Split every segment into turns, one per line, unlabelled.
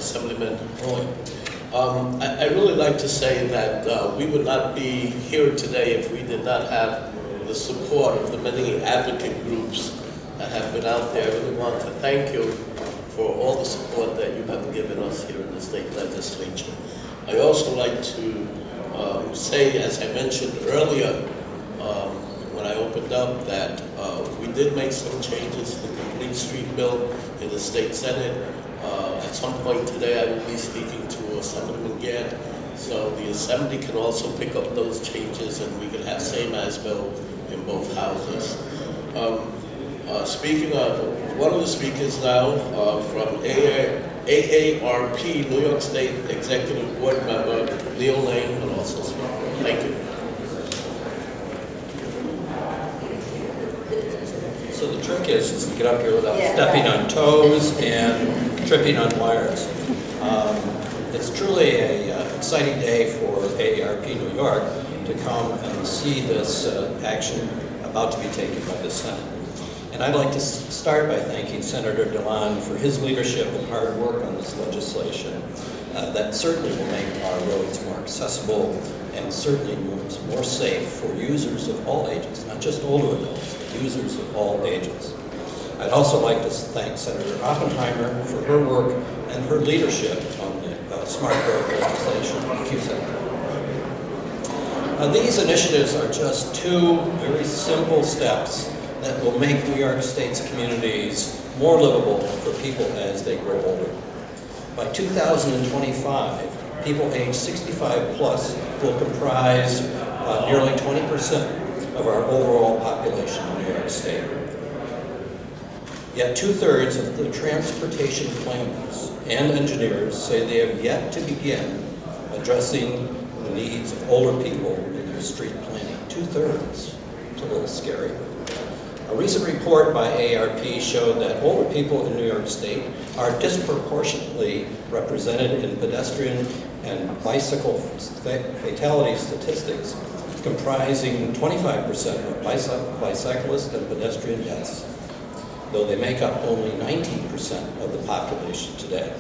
Assemblyman Roy. I really like to say that we would not be here today if we did not have the support of the many advocate groups that have been out there. I really want to thank you for all the support that you have given us here in the state legislature. I also like to say, as I mentioned earlier, when I opened up, that we did make some changes to the complete street bill in the state Senate. At some point today, I will be speaking to Assemblyman Gant, so the Assembly can also pick up those changes, and we can have same as bill in both houses. Speaking of one of the speakers now from AARP, New York State Executive Board Member Neil Lane will also speak. Thank you.
So the trick is to get up here without stepping on toes and tripping on wires. It's truly an exciting day for AARP New York to come and see this action about to be taken by the Senate. And I'd like to start by thanking Senator DeLon for his leadership and hard work on this legislation that certainly will make our roads more accessible and certainly more safe for users of all ages, not just older adults, but users of all ages. I'd also like to thank Senator Oppenheimer for her work and her leadership on the smart road legislation. Thank you, Senator. These initiatives are just two very simple steps that will make New York State's communities more livable for people as they grow older. By 2025, people age 65 plus will comprise nearly 20% of our overall population in New York State. Yet 2/3 of the transportation planners and engineers say they have yet to begin addressing the needs of older people in their street planning. 2/3. It's a little scary. A recent report by AARP showed that older people in New York State are disproportionately represented in pedestrian and bicycle fatality statistics, comprising 25% of bicyclist and pedestrian deaths, though they make up only 19% of the population today.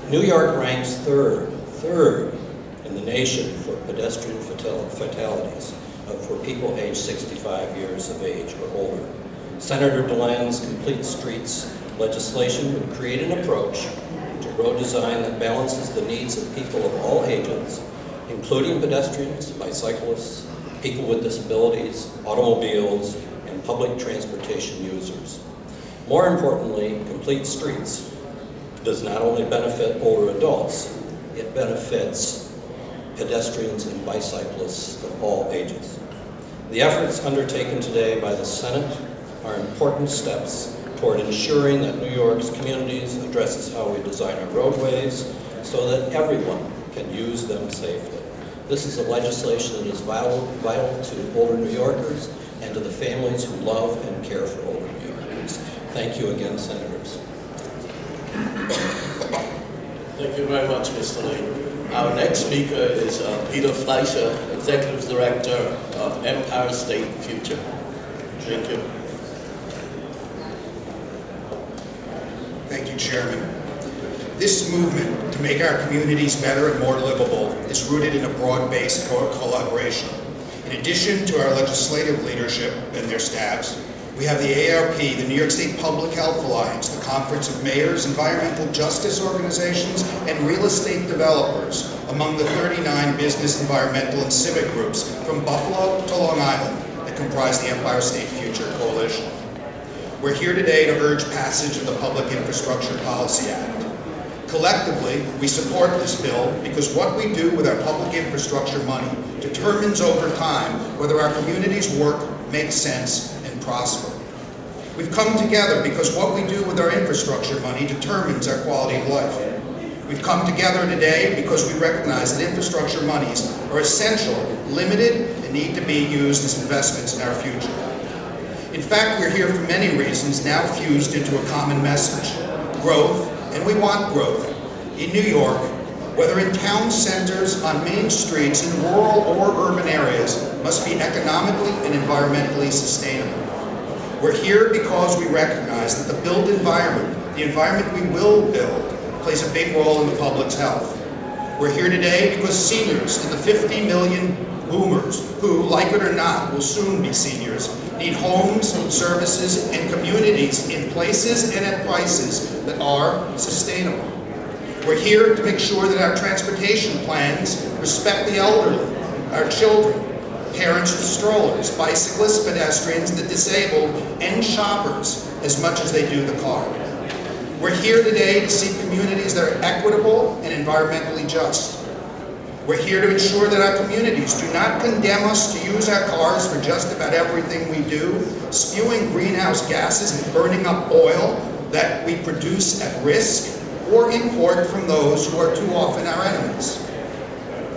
New York ranks third in the nation for pedestrian fatalities for people aged 65 years of age or older. Senator DeLon's Complete Streets legislation would create an approach to road design that balances the needs of people of all ages, including pedestrians, bicyclists, people with disabilities, automobiles, and public transportation users. More importantly, Complete Streets does not only benefit older adults, it benefits pedestrians and bicyclists of all ages. The efforts undertaken today by the Senate are important steps toward ensuring that New York's communities addresses how we design our roadways so that everyone can use them safely. This is a legislation that is vital to older New Yorkers and to the families who love and care for older New Yorkers. Thank you again, Senators.
Thank you very much, Mr. Lane. Our next speaker is Peter Fleischer, Executive Director of Empire State Future. Thank you.
Thank you, Chairman. This movement to make our communities better and more livable is rooted in a broad-based collaboration. In addition to our legislative leadership and their staffs, we have the AARP, the New York State Public Health Alliance, the Conference of Mayors, environmental justice organizations, and real estate developers among the 39 business, environmental, and civic groups from Buffalo to Long Island that comprise the Empire State Future Coalition. We're here today to urge passage of the Public Infrastructure Policy Act. Collectively, we support this bill because what we do with our public infrastructure money determines over time whether our communities' work makes sense and prosper. We've come together because what we do with our infrastructure money determines our quality of life. We've come together today because we recognize that infrastructure monies are essential, limited, and need to be used as investments in our future. In fact, we're here for many reasons now fused into a common message: growth, and we want growth. In New York, whether in town centers, on main streets, in rural or urban areas, must be economically and environmentally sustainable. We're here because we recognize that the built environment, the environment we will build, plays a big role in the public's health. We're here today because seniors and the 50 million boomers who, like it or not, will soon be seniors, need homes, services, and communities in places and at prices that are sustainable. We're here to make sure that our transportation plans respect the elderly, our children, parents with strollers, bicyclists, pedestrians, the disabled, and shoppers as much as they do the car. We're here today to see communities that are equitable and environmentally just. We're here to ensure that our communities do not condemn us to use our cars for just about everything we do, spewing greenhouse gases and burning up oil that we produce at risk or import from those who are too often our enemies.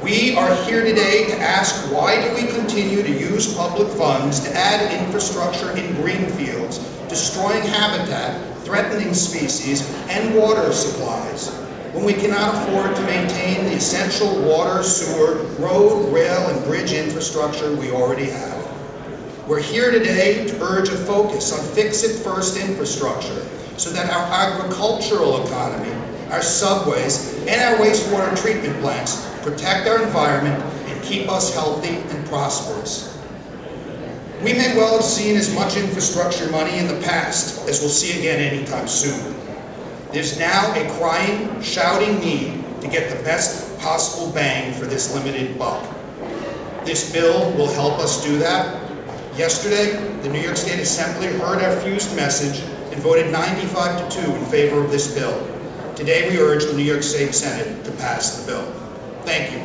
We are here today to ask, why do we continue to use public funds to add infrastructure in green fields, destroying habitat, threatening species, and water supplies, when we cannot afford to maintain the essential water, sewer, road, rail, and bridge infrastructure we already have? We're here today to urge a focus on fix-it-first infrastructure so that our agricultural economy, our subways, and our wastewater treatment plants protect our environment and keep us healthy and prosperous. We may well have seen as much infrastructure money in the past as we'll see again anytime soon. There's now a crying, shouting need to get the best possible bang for this limited buck. This bill will help us do that. Yesterday, the New York State Assembly heard our fused message and voted 95-2 in favor of this bill. Today, we urge the New York State Senate to pass the bill. Thank you.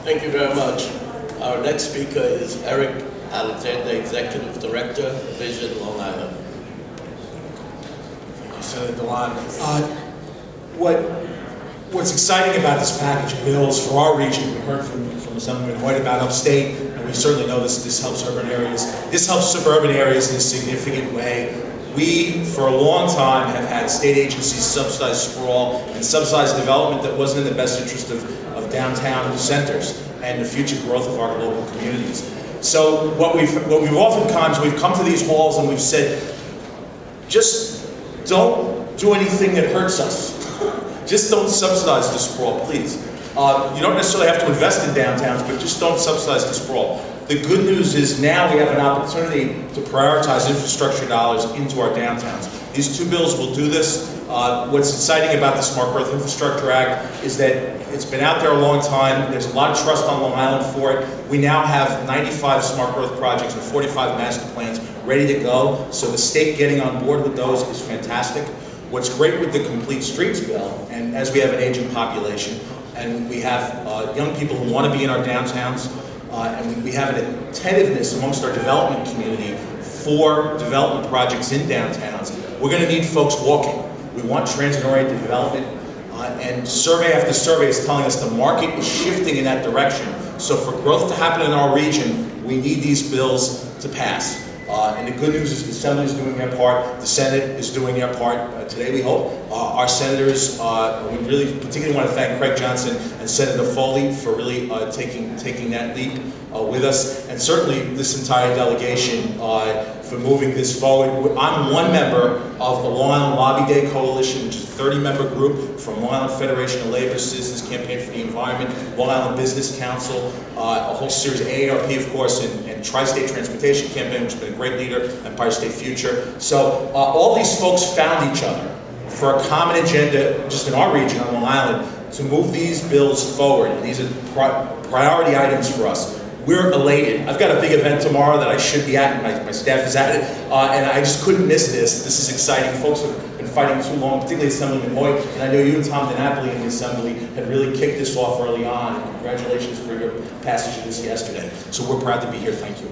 Thank you very much. Our next speaker is Eric Alexander, Executive Director, Vision, Long Island.
Thank you, Senator Dewan. What's exciting about this package of bills for our region, we heard from Assemblyman Hoyt about upstate, and we certainly know this helps urban areas. This helps suburban areas in a significant way. We, for a long time, have had state agencies subsidize sprawl and subsidize development that wasn't in the best interest of downtown centers and the future growth of our local communities. So what we've oftentimes, we've come to these halls and we've said, just don't do anything that hurts us. Just don't subsidize the sprawl, please. You don't necessarily have to invest in downtowns, but just don't subsidize the sprawl. The good news is now we have an opportunity to prioritize infrastructure dollars into our downtowns. These two bills will do this. What's exciting about the Smart Growth Infrastructure Act is that it's been out there a long time. There's a lot of trust on Long Island for it. We now have 95 smart growth projects and 45 master plans ready to go. So the state getting on board with those is fantastic. What's great with the Complete Streets bill, and as we have an aging population, and we have young people who want to be in our downtowns, and we have an attentiveness amongst our development community for development projects in downtowns, we're going to need folks walking. We want transit-oriented development, and survey after survey is telling us the market is shifting in that direction. So for growth to happen in our region, we need these bills to pass. And the good news is the Assembly is doing their part, the Senate is doing their part. Today we hope. Our senators, we really particularly want to thank Craig Johnson and Senator Foley for really taking that leap with us, and certainly this entire delegation for moving this forward. I'm one member of the Long Island Lobby Day Coalition, which is a 30-member group from Long Island Federation of Labor, Citizens Campaign for the Environment, Long Island Business Council, a whole series of AARP, of course, and Tri-State Transportation Campaign, which has been a great leader, Empire State Future. So all these folks found each other for a common agenda just in our region on Long Island to move these bills forward. And these are priority items for us. We're elated. I've got a big event tomorrow that I should be at, and my staff is at it, and I just couldn't miss this. This is exciting. Folks have been fighting too long, particularly Assemblyman Hoyt, and I know you and Tom DiNapoli in the Assembly had really kicked this off early on. And congratulations for your passage of this yesterday. So we're proud to be here. Thank you.